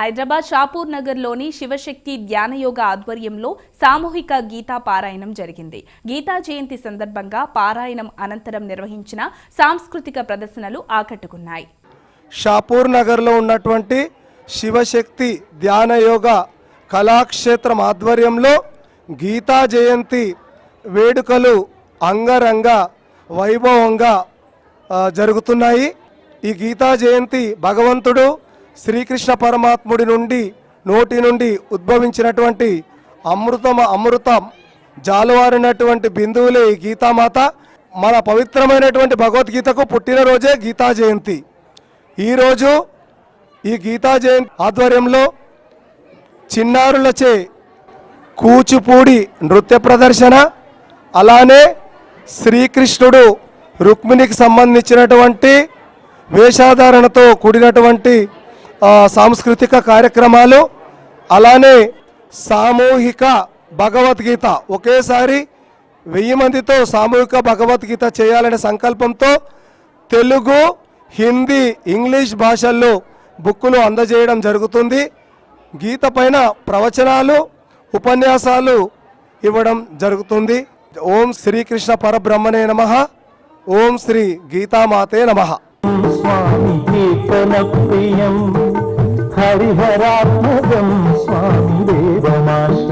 హైదరాబాద్ షాపూర్ నగర్లోని శివశక్తి ధ్యానయోగ ఆధ్వర్యంలో సామూహిక గీతా పారాయణం జరిగింది. గీతా జయంతి సందర్భంగా పారాయణం అనంతరం నిర్వహించిన సాంస్కృతిక ప్రదర్శనలు ఆకట్టుకున్నాయి. షాపూర్ నగర్లో ఉన్నటువంటి శివశక్తి ధ్యానయోగ కళాక్షేత్రం ఆధ్వర్యంలో గీతా జయంతి వేడుకలు అంగరంగ వైభవంగా జరుగుతున్నాయి. ఈ గీతా జయంతి భగవంతుడు శ్రీకృష్ణ పరమాత్ముడి నోటి నుండి ఉద్భవించినటువంటి అమృతం జాలువారినటువంటి బిందువులే ఈ గీతామాత. మన పవిత్రమైనటువంటి భగవద్గీతకు పుట్టినరోజే గీతా జయంతి. ఈరోజు ఈ గీతా జయంతి ఆధ్వర్యంలో చిన్నారులచే కూచిపూడి నృత్య ప్రదర్శన, అలానే శ్రీకృష్ణుడు రుక్మిణికి సంబంధించినటువంటి వేషధారణతో కూడినటువంటి సాంస్కృతిక కార్యక్రమాలు, అలానే సామూహిక భగవద్గీత ఒకేసారి 1000 మందితో సామూహిక భగవద్గీత చేయాలనే సంకల్పంతో తెలుగు, హిందీ, ఇంగ్లీష్ భాషల్లో బుక్కులు అందజేయడం జరుగుతుంది. గీత పైన ప్రవచనాలు, ఉపన్యాసాలు ఇవ్వడం జరుగుతుంది. ఓం శ్రీకృష్ణ పరబ్రహ్మణే నమః. ఓం శ్రీ గీతామాతే నమః. స్వామి కీర్తన ప్రియం హరిహరాత్మజం స్వామి దేవమాశ్రవనార్చితం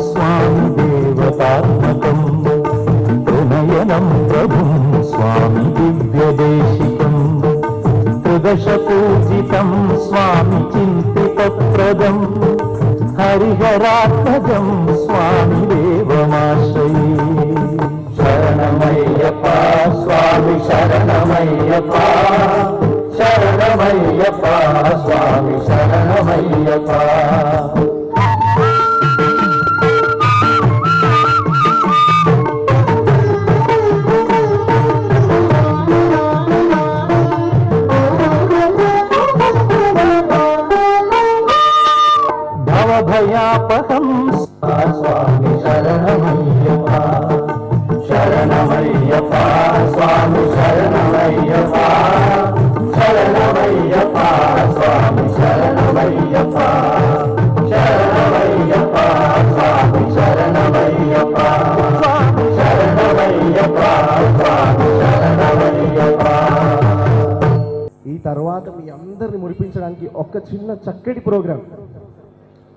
స్వామి దేవతాత్మకం ప్రణయనం ప్రభుం స్వామి దివ్యదేశికం త్రిదశ పూజితం స్వామి చింతితప్రదం హరిహరాత్మజం స్వామి దేవమాశ్రయే. శరణమయ్యప్ప స్వామి శరణమయ్యప్ప శరణమయ్యప్ప స్వామి శరణమయ్యప్ప. భవభయాపహం స్వామి శరణమయ్యప్ప శరణమయ్యప్ప స్వామి శరణమయ్యప్ప శరణమయ్యప్ప స్వామి శరణమయ్యప్ప శరణమయ్యప్ప స్వామి శరణమయ్యప్ప శరణమయ్యప్ప స్వామి శరణమయ్యప్ప. ఈ తర్వాత మీ అందరిని మురిపించడానికి ఒక చిన్న చక్కటి ప్రోగ్రాం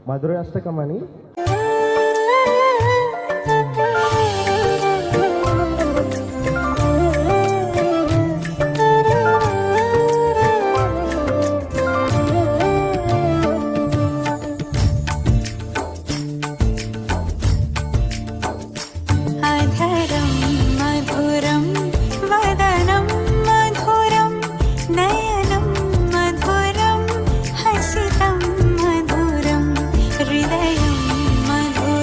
మధుర అష్టకం అని. హృదయం మధురం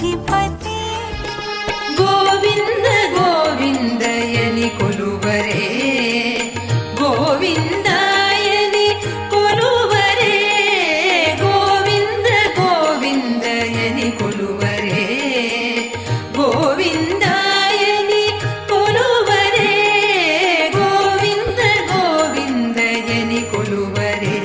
ಅಧಿಪತಿ ಗೋವಿಂದ ಗೋವಿಂದಯನಿ ಕೊಲುವರೇ ಗೋವಿಂದಾಯನಿ ಕೊಲುವರೇ ಗೋವಿಂದ ಗೋವಿಂದಯನಿ ಕೊಲುವರೇ ಗೋವಿಂದಾಯನಿ ಕೊಲುವರೇ ಗೋವಿಂದ ಗೋವಿಂದಯನಿ ಕೊಲುವರೇ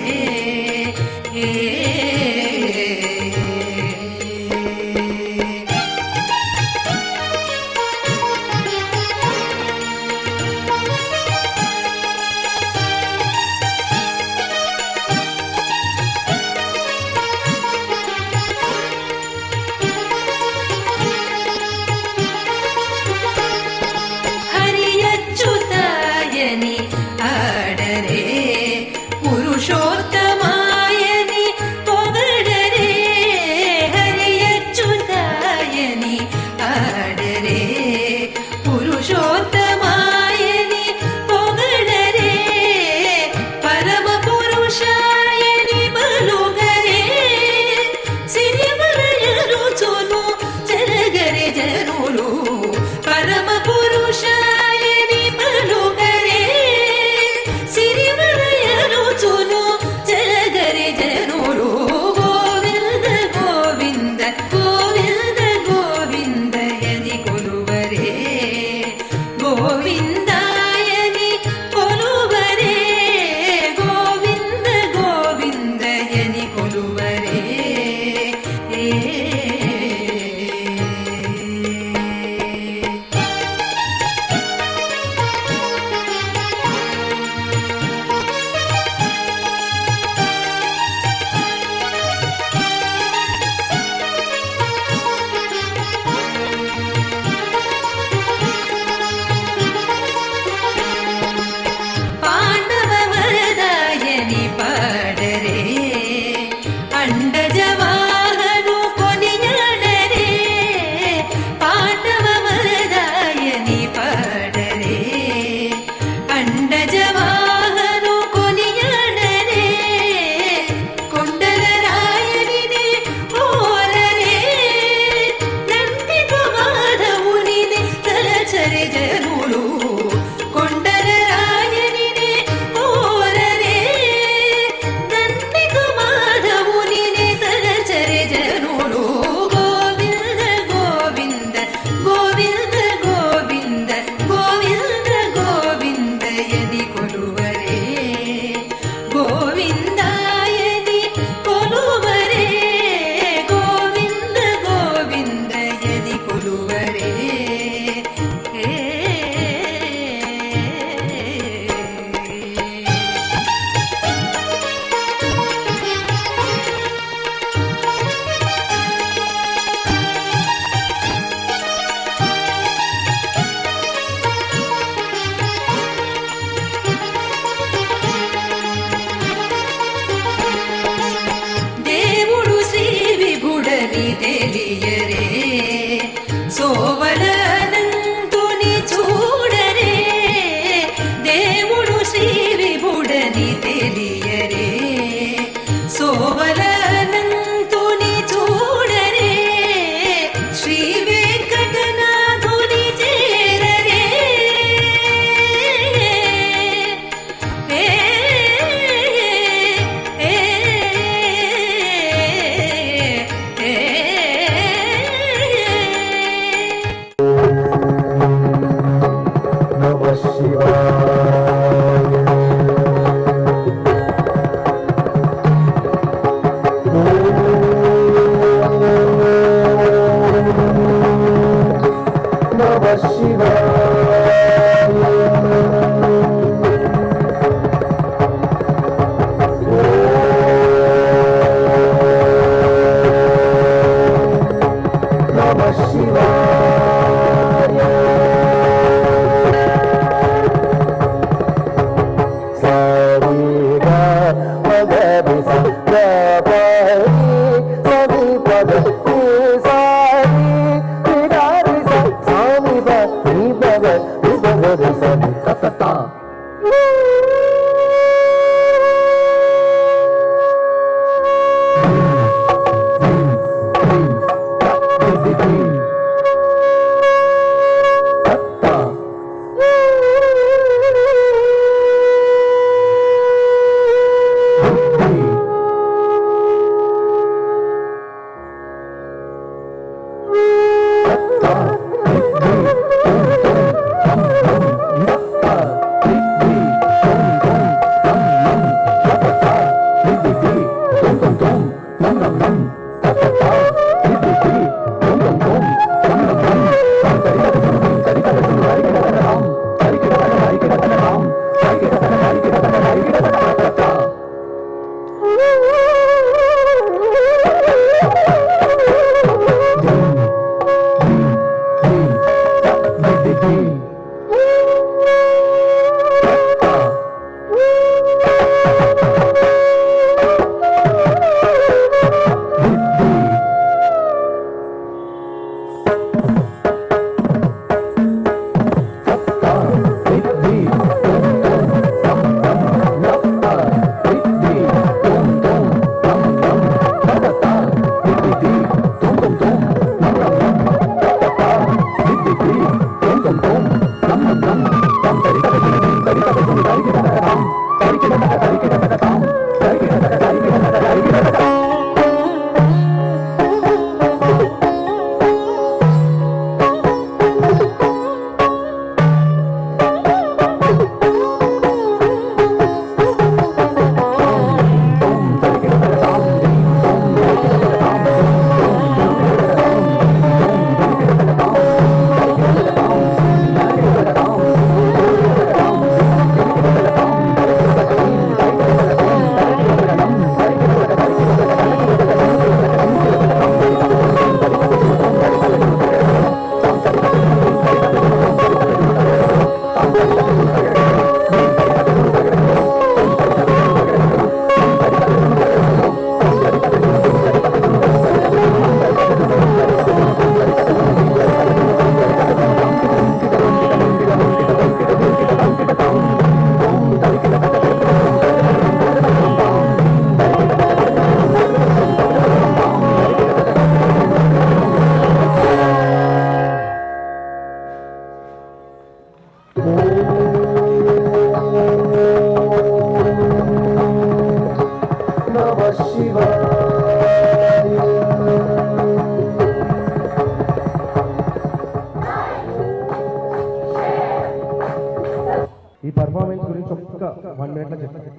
ఇంకా 1 minute చెప్తాను.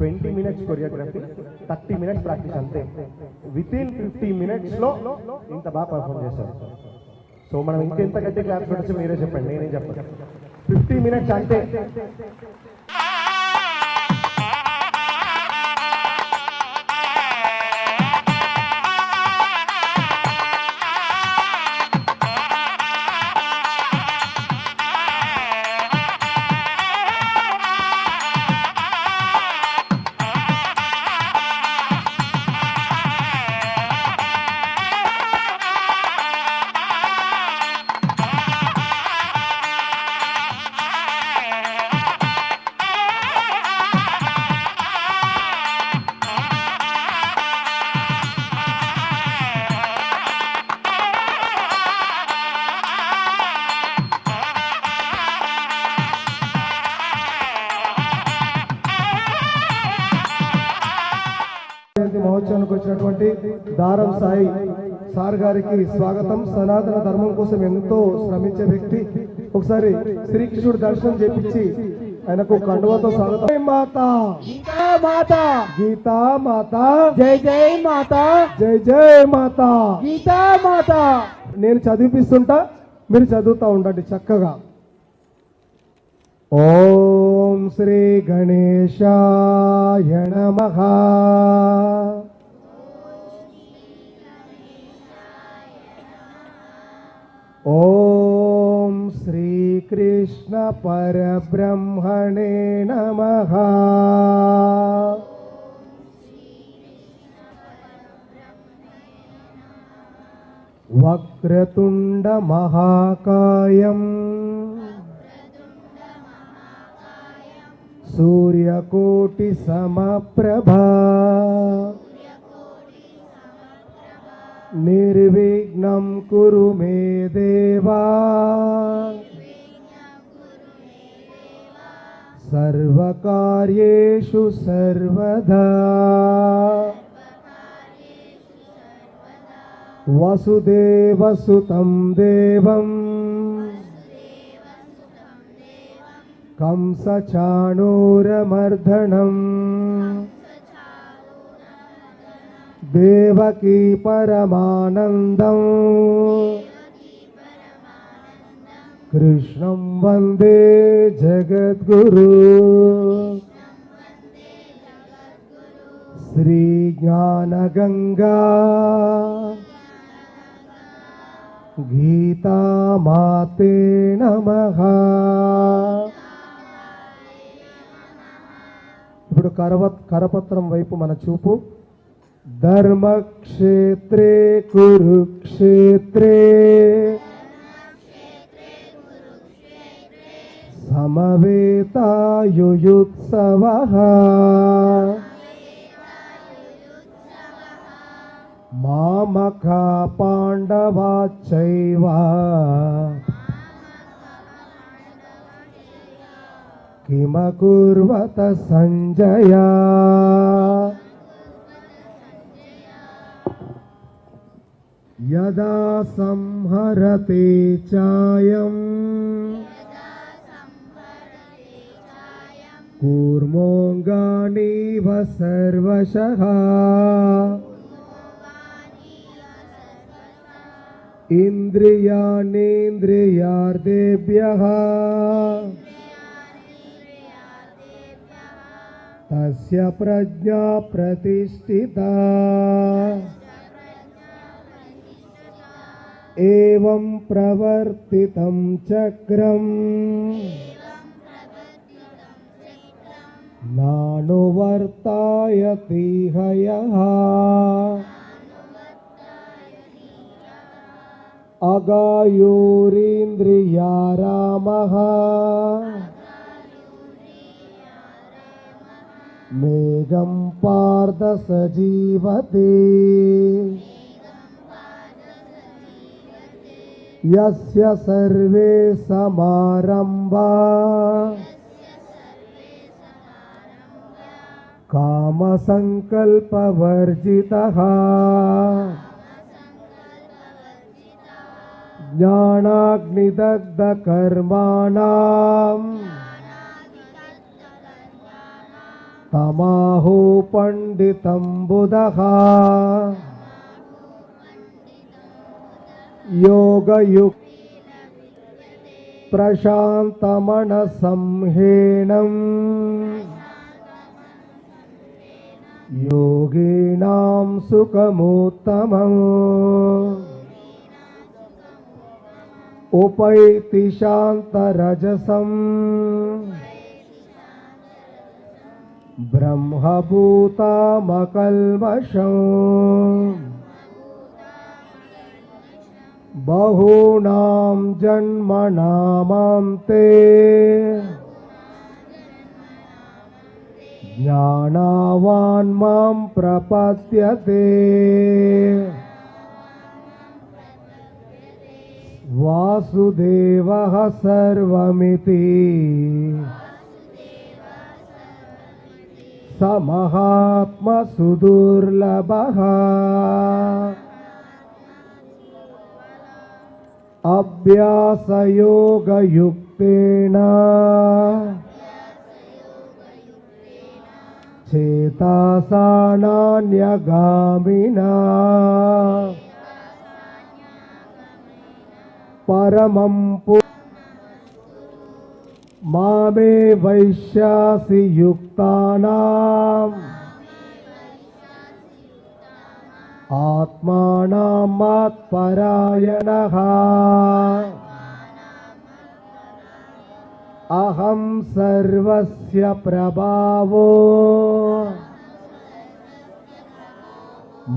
20 minutes కొరియోగ్రఫీ, 30 minutes ప్రాక్టీస్ అంతే. వితిన్ 50 minutesలో ఇంత బాగా పర్ఫామ్ చేశారు. సో మనం ఇంకెంత గట్టి క్లాప్స్ పెట్టచ్చు మీరే చెప్పండి, నేనేం చెప్పాను. 50 minutes అంటే మహోత్సవానికి వచ్చినటువంటి దారం సాయి సార్ గారికి స్వాగతం. సనాతన ధర్మం కోసం ఎంతో శ్రమించే వ్యక్తి. ఒకసారి శ్రీకృష్ణుడు దర్శనం చేపించి ఆయనకు కండువాతో స్వాగతం. మాత మాత గీతా మాత జై జై మాత జై జై మాత గీతా మాత. నేను చదివిపిస్తుంటా, మీరు చదువుతా ఉండండి చక్కగా. ఓం శ్రీ గణేశాయ నమః. ఓం శ్రీకృష్ణ పరబ్రహ్మణే నమః. వక్రతుండ మహాకాయం సూర్యకోటి సమప్రభా నిర్విఘ్నం కురు మే దేవా సర్వకార్యేషు సర్వదా. వసుదేవసుతం దేవం కంసచాణూరమర్దనం దేవకీ పరమానందం కృష్ణం వందే జగద్గురు. శ్రీ జ్ఞానగంగా గీతామాతే నమః. ఇప్పుడు కరపత్రం వైపు మన చూపు. ధర్మక్షేత్రే కురుక్షేత్రే సమవేతాయుయుత్సవః మామకా పాండవాచైవ కిమకుర్వత సంజయ. యదా సంహరతే చాయం కూర్మోంగానీవ సర్వశః ఇంద్రియాణీంద్రియార్థేభ్యః తస్య ప్రజ్ఞా ప్రతిష్ఠితా. ఏవం ప్రవర్తితం చక్రం నానువర్తాయతి హయః. అగాయూరింద్రియా రామః మేఘం పార్థ సజీవతే. యస్య సర్వే సమారంభా కామసంకల్పవర్జితః జ్ఞానాగ్నిదగ్ధకర్మాణం तमाहो पंडितं बुधः योगयुक्त प्रशान्तमनसंहेनम् योगिनां सुखमुत्तमम् उपैति शान्तरजसम् ब्रह्मभूतामकल्मषम् बहूनां जन्मनामान्ते ज्ञानावान् मां प्रपद्यते वासुदेवः सर्वमिति स महात्मसुदुर्लभः अभ्यासयोगयुक्तेन चेतसानान्यगामिना परमं मामे वैश्यासि युक्तानाम् आत्मानं मत्परायणः अहं सर्वस्य प्रभावो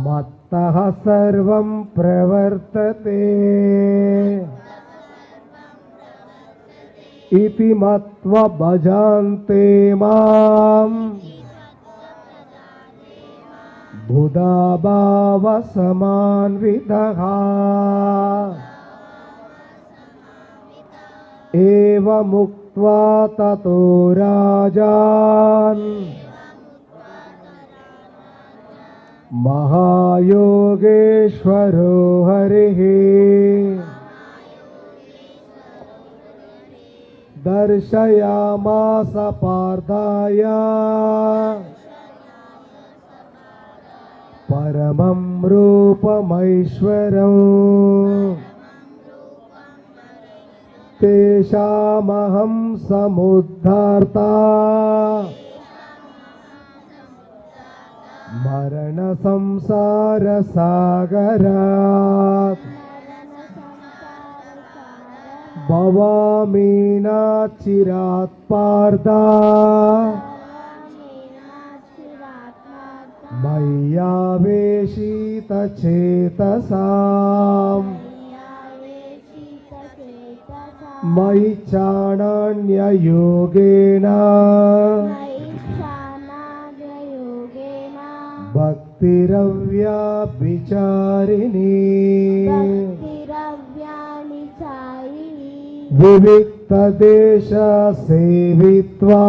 मत्तः सर्वं प्रवर्तते इति मत्वा भजन्ते माम् बुधा भावसमान्वितः एवमुक्त्वा ततो राजान् महायोगेश्वरो हरिः दर्शयामास पार्थाय परमं रूपमैश्वरम् तेषामहं समुद्धार्ता मरणसंसारसागरात् भवामि नाचिरात् पार्थ मय्यावेशितचेतसाम् मयि चाणन्ययोगेन भक्तिरव्याभिचारिणी विविक्तदेश सेवित्वा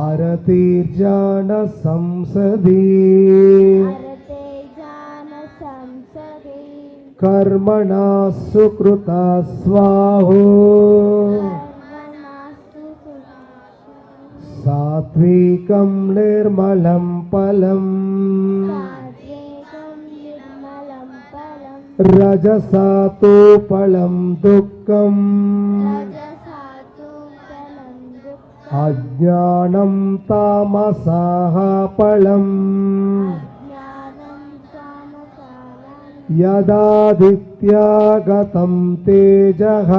अरतिर्जान संसदि कर्मणा सुकृता स्वाहो सात्विकं निर्मलं फलम् रजसा तु फलं दुःखम् अज्ञानं तामसः फलम् यदादित्यागतं तेजः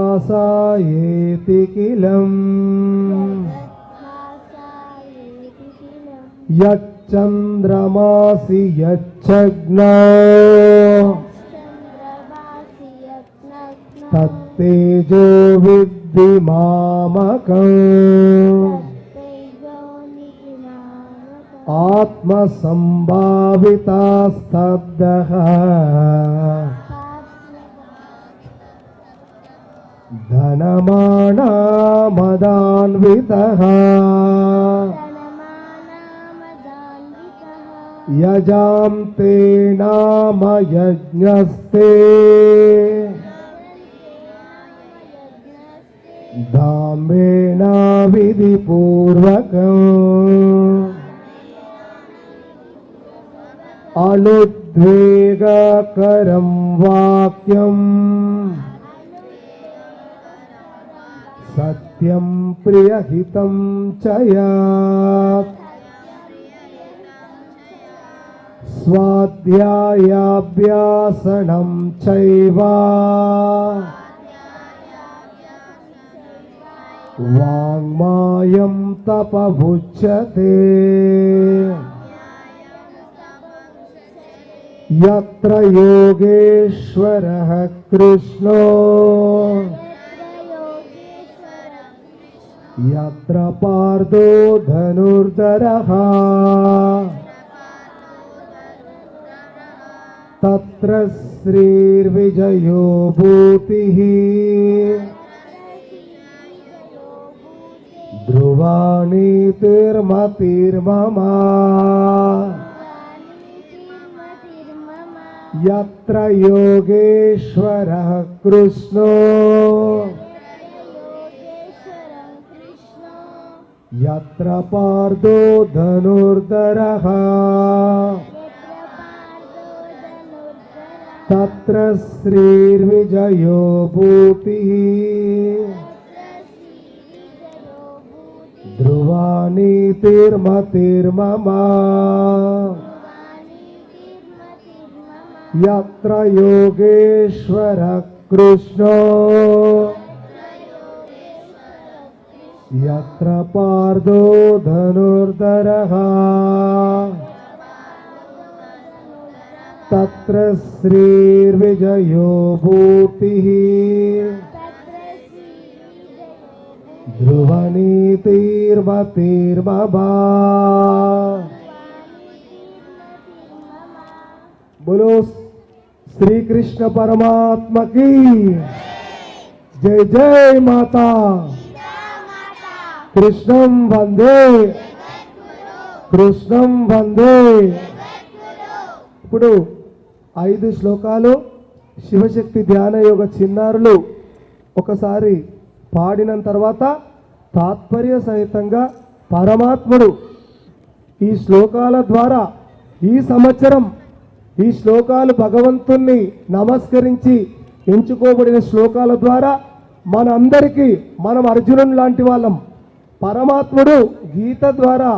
जगद्भासायेति किलम् यच्चन्द्रमासि यच्छग्नो तत्तेजो विद्धि मामकम् आत्मसम्भाविता स्तब्धः धनमानमदान्वितः యజాం తే నామ యజ్ఞస్తే ధామేన విధిపూర్వకం అనుద్వేగకరం వాక్యం సత్యం ప్రియహితం చయా స్వాధ్యాయాభ్యాసనం చైవ వాంగ్మాయం తపముచ్యతే యత్ర యోగేశ్వరః కృష్ణో యత్ర పార్థో ధనుర్ధరః తత్ర శ్రీర్విజయో భూతిః ధ్రువాణీతిర్మతిర్మమ యత్ర యోగేశ్వరః కృష్ణో యత్ర పార్థో ధనుర్ధరః తత్ర శ్రీర్విజయో భూతిః ధ్రువాణీతిర్మతిర్మమ యత్ర యోగేశ్వరః కృష్ణో యత్ర పార్థో ధనుర్ధరః తత్ర శ్రీర్విజయో భూతిః ధ్రువనీతిర్మతిర్మమ बोलो श्री कृष्ण परमात्मा की जय जय माता कृष्णं वंदे కృష్ణం వందే. ఇప్పుడు 5 శ్లోకాలు శివశక్తి ధ్యాన యోగ చిన్నారులు ఒకసారి పాడిన తర్వాత తాత్పర్య సహితంగా పరమాత్ముడు ఈ శ్లోకాల ద్వారా ఈ సంవత్సరం ఈ శ్లోకాలు భగవంతుణ్ణి నమస్కరించి ఎంచుకోబడిన శ్లోకాల ద్వారా మనందరికీ మనం అర్జునుని లాంటి వాళ్ళం. పరమాత్ముడు గీత ద్వారా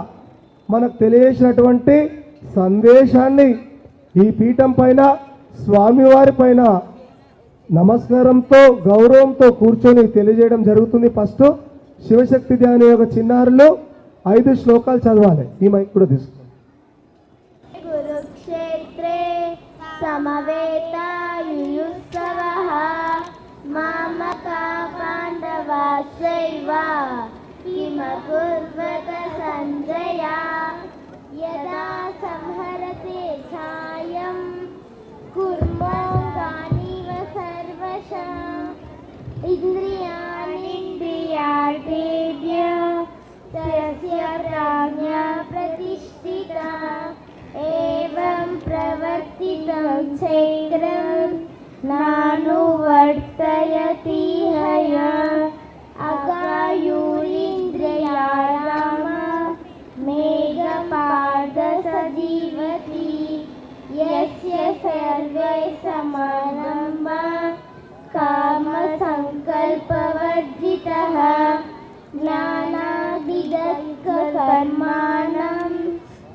మనకు తెలియజేసినటువంటి సందేశాన్ని ఈ పీఠం పైన స్వామివారి పైన నమస్కారంతో గౌరవంతో కూర్చొని తెలియజేయడం జరుగుతుంది. ఫస్ట్ శివశక్తి ధ్యాన యోగ చిన్నారులు 5 శ్లోకాలు చదవాలి. ఈ మైక్ కూడా తీసుకోండి. కురుక్షేత్రే సమవేతాయుయుత్సవః మామకా పాండవాశ్చైవ కిమకుర్వత సంజయ యదా సంహరతే ఛాయం కుర్మోగానివ సర్వశః ఇంద్రియాణీంద్రియార్థేభ్యः తస్య ప్రాజ్ఞా ప్రతిష్ఠితా एवं प्रवर्तितं चैत्रं नानुवर्तयति हयम् अगायुरिन्द्रियाराम मेघपाद सजीवति यस्य सर्वे समारम्भा कामसङ्कल्पवर्जितः ज्ञानादिदग्धकर्माणं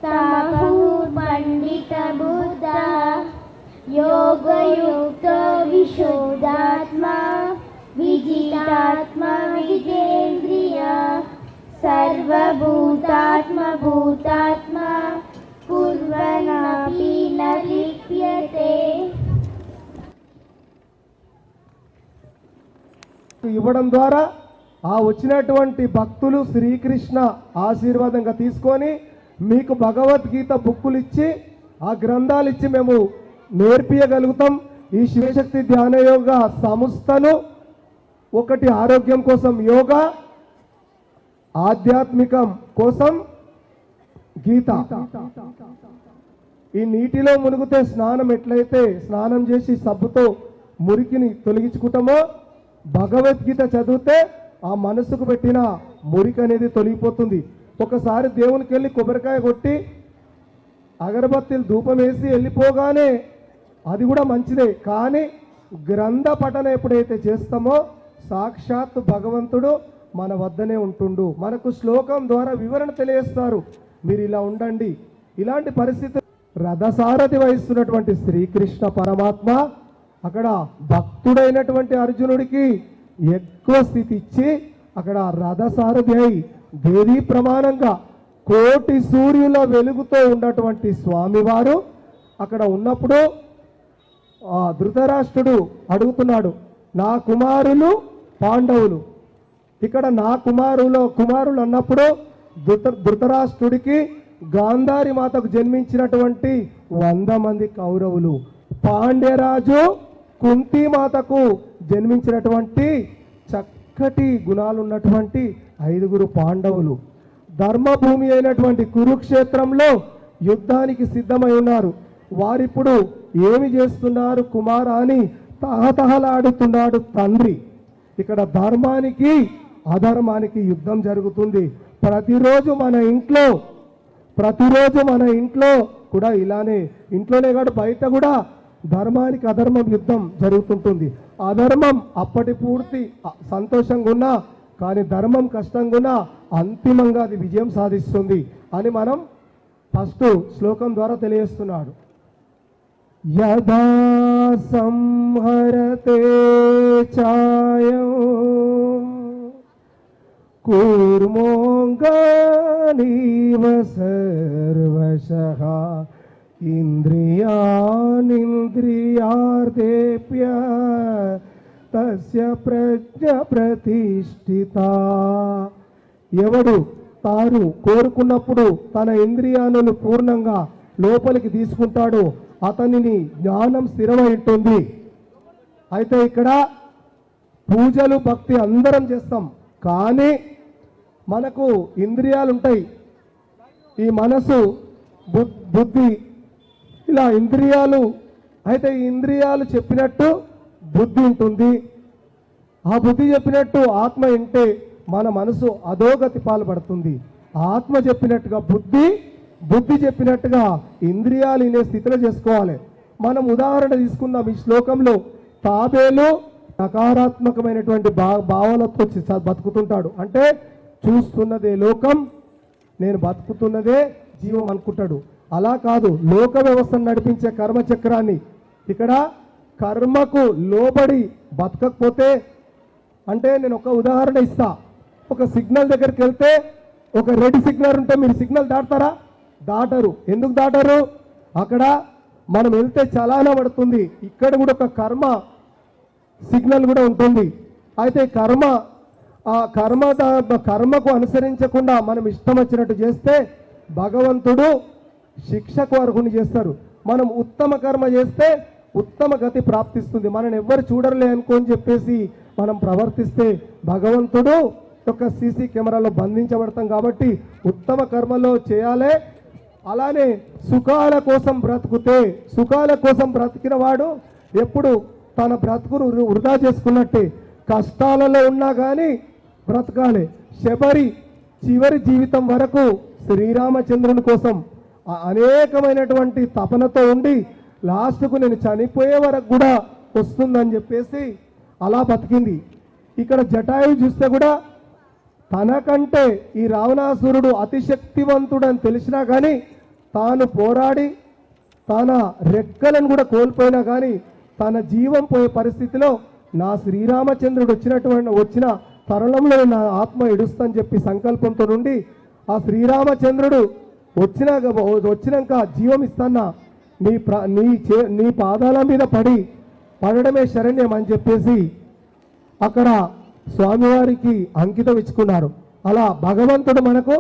ताहु पंडितबुद्धः योगयुक्तो विशुद्धात्मा विजितात्मा विजितेन्द्रियः सर्वभूतात्मा भूतात्मा कुर्वन्नपि न लिप्यते. ఇవ్వడం ద్వారా ఆ వచ్చినటువంటి భక్తులు శ్రీకృష్ణ ఆశీర్వాదంగా తీసుకొని మీకు భగవద్గీత బుక్కులు ఇచ్చి ఆ గ్రంథాలు ఇచ్చి మేము నేర్పియగలుగుతాం. ఈ శివశక్తి ధ్యాన యోగ సంస్థను ఒకటి ఆరోగ్యం కోసం యోగా, ఆధ్యాత్మికం కోసం గీత. ఈ నీటిలో మునిగితే స్నానం ఎట్లయితే స్నానం చేసి సబ్బుతో మురికిని తొలగించుకుంటామో భగవద్గీత చదివితే ఆ మనసుకు పెట్టిన మురికి అనేది తొలగిపోతుంది. ఒకసారి దేవునికి వెళ్ళి కొబ్బరికాయ కొట్టి అగరబత్తీలు ధూపం వేసి వెళ్ళిపోగానే అది కూడా మంచిదే. కానీ గ్రంథ పఠన ఎప్పుడైతే చేస్తామో సాక్షాత్ భగవంతుడు మన వద్దనే ఉంటుండు. మనకు శ్లోకం ద్వారా వివరణ తెలియజేస్తారు, మీరు ఇలా ఉండండి. ఇలాంటి పరిస్థితి రథసారథి వహిస్తున్నటువంటి శ్రీకృష్ణ పరమాత్మ అక్కడ భక్తుడైనటువంటి అర్జునుడికి ఎక్కువ స్థితి ఇచ్చి అక్కడ రథసారథి అయి దేవీ ప్రమాణంగా కోటి సూర్యుల వెలుగుతో ఉన్నటువంటి స్వామివారు అక్కడ ఉన్నప్పుడు ధృతరాష్ట్రుడు అడుగుతున్నాడు, నా కుమారులు పాండవులు. ఇక్కడ నా కుమారులు అన్నప్పుడు ధృతరాష్ట్రుడికి గాంధారి మాతకు జన్మించినటువంటి 100 మంది కౌరవులు, పాండ్యరాజు కుంతి మాతకు జన్మించినటువంటి చక్కటి గుణాలున్నటువంటి 5 పాండవులు, ధర్మభూమి అయినటువంటి కురుక్షేత్రంలో యుద్ధానికి సిద్ధమై ఉన్నారు. వారిప్పుడు ఏమి చేస్తున్నారు కుమార అని తహతహలాడుతున్నాడు తండ్రి. ఇక్కడ ధర్మానికి అధర్మానికి యుద్ధం జరుగుతుంది. ప్రతిరోజు మన ఇంట్లో కూడా ఇలానే, ఇంట్లోనే కాదు బయట కూడా ధర్మానికి అధర్మం యుద్ధం జరుగుతుంటుంది. అధర్మం అప్పటి పూర్తి సంతోషంగా ఉన్నా కానీ ధర్మం కష్టంగా ఉన్నా అంతిమంగా అది విజయం సాధిస్తుంది అని మనం ఫస్ట్ శ్లోకం ద్వారా తెలియజేస్తున్నాడు. యదా సంహరతే ఛాయం కూర్మోంగానీవ సర్వశః ఇంద్రియానింద్రియార్థేభ్య తస్య ప్రజ్ఞ ప్రతిష్ఠిత. ఎవడు తాను కోరుకున్నప్పుడు తన ఇంద్రియాలను పూర్ణంగా లోపలికి తీసుకుంటాడో అతనిని జ్ఞానం స్థిరమై ఉంటుంది. అయితే ఇక్కడ పూజలు భక్తి అందరం చేస్తాం, కానీ మనకు ఇంద్రియాలు ఉంటాయి, ఈ మనసు బుద్ధి ఇలా ఇంద్రియాలు. అయితే ఈ ఇంద్రియాలు చెప్పినట్టు బుద్ధి ఉంటుంది, ఆ బుద్ధి చెప్పినట్టు ఆత్మ వింటే మన మనసు అధోగతి పాల్పడుతుంది. ఆత్మ చెప్పినట్టుగా బుద్ధి చెప్పినట్టుగా ఇంద్రియాలు వినే స్థితిలో చేసుకోవాలి. మనం ఉదాహరణ తీసుకున్నాం ఈ శ్లోకంలో. తాబేలు నకారాత్మకమైనటువంటి భావాలతో బతుకుతుంటాడు, అంటే చూస్తున్నదే లోకం, నేను బతుకుతున్నదే జీవం అనుకుంటాడు. అలా కాదు, లోక వ్యవస్థను నడిపించే కర్మచక్రాన్ని ఇక్కడ కర్మకు లోబడి బతకకపోతే, అంటే నేను ఒక ఉదాహరణ ఇస్తా. ఒక సిగ్నల్ దగ్గరికి వెళ్తే ఒక రెడ్ సిగ్నల్ ఉంటే మీరు సిగ్నల్ దాటతారా? దాటరు. ఎందుకు దాటరు? అక్కడ మనం వెళ్తే చలానా పడుతుంది. ఇక్కడ కూడా ఒక కర్మ సిగ్నల్ కూడా ఉంటుంది. అయితే కర్మకు అనుసరించకుండా మనం ఇష్టం వచ్చినట్టు చేస్తే భగవంతుడు శిక్షకు అర్హుని చేస్తారు. మనం ఉత్తమ కర్మ చేస్తే ఉత్తమ గతి ప్రాప్తిస్తుంది. మనని ఎవ్వరు చూడరులే అనుకోని చెప్పేసి మనం ప్రవర్తిస్తే భగవంతుడు యొక్క సీసీ కెమెరాలో బంధించబడతాం. కాబట్టి ఉత్తమ కర్మలో చేయాలి. అలానే సుఖాల కోసం బ్రతికిన వాడు ఎప్పుడు తన బ్రతుకును వృధా చేసుకున్నట్టే. కష్టాలలో ఉన్నా కానీ బ్రతకాలి. శబరి చివరి జీవితం వరకు శ్రీరామచంద్రుని కోసం అనేకమైనటువంటి తపనతో ఉండి లాస్ట్కు నేను చనిపోయే వరకు కూడా వస్తుందని చెప్పేసి అలా బతికింది. ఇక్కడ జటాయు చూస్తే కూడా తనకంటే ఈ రావణాసురుడు అతిశక్తివంతుడని తెలిసినా కానీ తాను పోరాడి తన రెక్కలను కూడా కోల్పోయినా కానీ తన జీవం పోయే పరిస్థితిలో నా శ్రీరామచంద్రుడు వచ్చిన తరుణంలో నా ఆత్మ ఇడుస్తని చెప్పి సంకల్పంతో నుండి ఆ శ్రీరామచంద్రుడు వచ్చినాక జీవం ఇస్తానా నీ పాదాల మీద పడడమే శరణ్యం అని చెప్పేసి అక్కడ స్వామివారికి అంకితం ఇచ్చుకున్నారు. అలా భగవంతుడు మనకు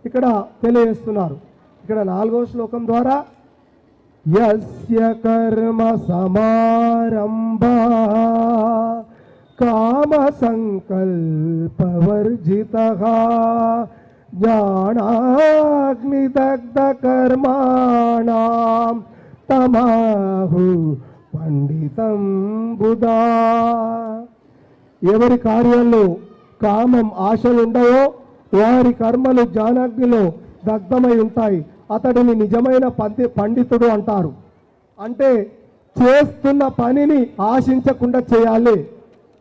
ఇక్కడ తెలియజేస్తున్నారు. ఇక్కడ 4వ శ్లోకం ద్వారా యస్య కర్మ సమారంభా కామ సంకల్పవర్జితః జ్ఞానాగ్నిదగ్ధ కర్మాణాం తమాహు పండితం బుధా. ఎవరి కార్యాల్లో కామం ఆశలుండవో వారి కర్మలు జానాగ్నిలో దగ్ధమై ఉంటాయి. అతడిని నిజమైన పండితుడు అంటారు. అంటే చేస్తున్న పనిని ఆశించకుండా చేయాలి.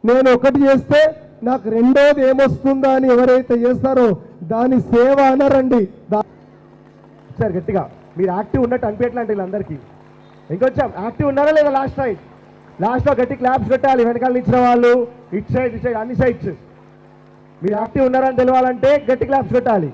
నేను ఒకటి చేస్తే నాకు రెండోది ఏమొస్తుందా అని ఎవరైతే చేస్తారో దాని సేవ అనరండి. సార్ గట్టిగా మీరు యాక్టివ్ ఉన్నట్టు అనిపించట్లంటే వీళ్ళందరికీ ఇంకొంచెం యాక్టివ్ ఉన్నారా లేదా? లాస్ట్లో గట్టి క్లాప్స్ పెట్టాలి. వెనకాల ఇచ్చిన వాళ్ళు ఇటు సైడ్ అన్ని సైడ్స్ మీరు యాక్టివ్ ఉన్నారని తెలియాలంటే గట్టి క్లాప్స్ పెట్టాలి.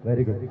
Very good.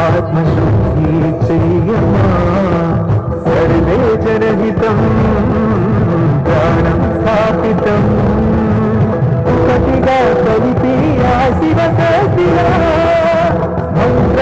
ఆత్మశుద్ధి చెయ్యమా సర్వే జనహితం ప్రాణం స్థాపితం ఒకటిగా కలిపి ఆ శివ మంత్ర